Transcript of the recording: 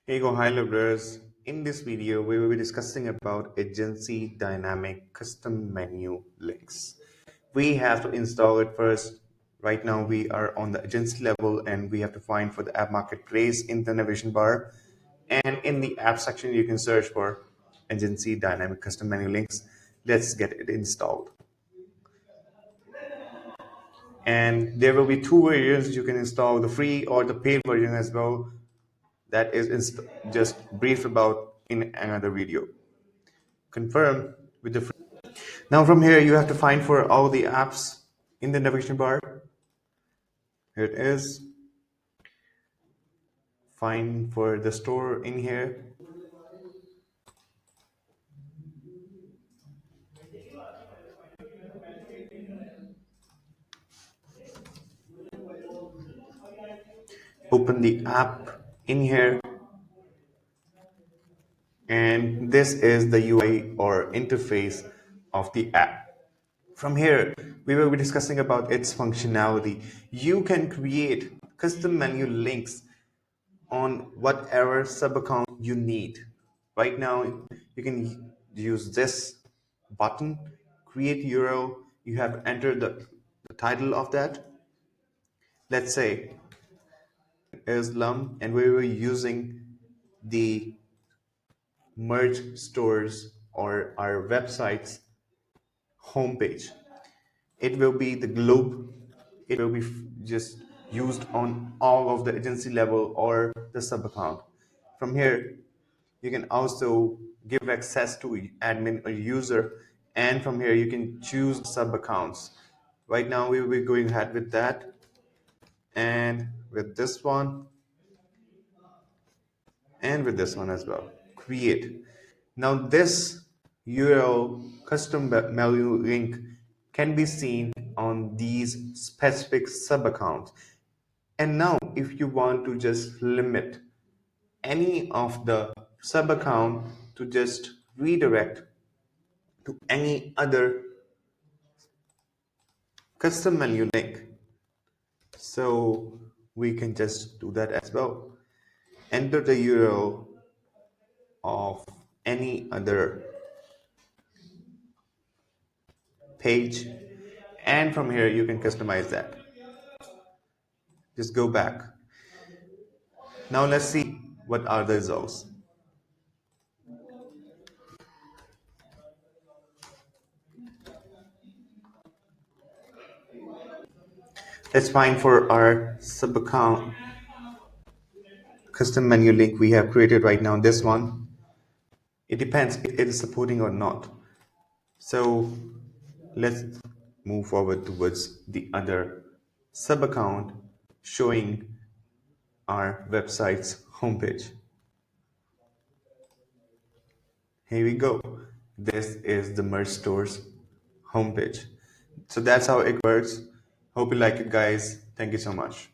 Hey go, hi lovers. In this video, we will be discussing about agency dynamic custom menu links. We have to install it first. Right now, we are on the agency level and we have to find for the app marketplace in the navigation bar. And in the app section, you can search for agency dynamic custom menu links. Let's get it installed. And there will be two versions you can install, the free or the paid version as well. That is just brief about in another video. Confirm with the free. Now from here you have to find for all the apps in the navigation bar. Here it is. Find for the store in here. Open the app in here, and this is the UI or interface of the app. From here, we will be discussing about its functionality. You can create custom menu links on whatever sub account you need. Right now, you can use this button, create URL. You have entered the title of that. Let's say Islam, and we were using the merge stores or our website's homepage. It will be the globe. It will be just used on all of the agency level or the sub account. From here, you can also give access to admin or user, and from here you can choose sub accounts. Right now we will be going ahead with that, and with this one, and with this one as well. Create. Now this URL custom menu link can be seen on these specific sub accounts. And now if you want to just limit any of the sub account to just redirect to any other custom menu link, so we can just do that as well. Enter the URL of any other page, and from here you can customize that. Just go back. Now let's see what are the results. Let's find for our sub account custom menu link we have created right now. This one, it depends if it is supporting or not. So let's move forward towards the other sub account showing our website's homepage. Here we go. This is the merge stores homepage. So that's how it works. Hope you like it, guys. Thank you so much.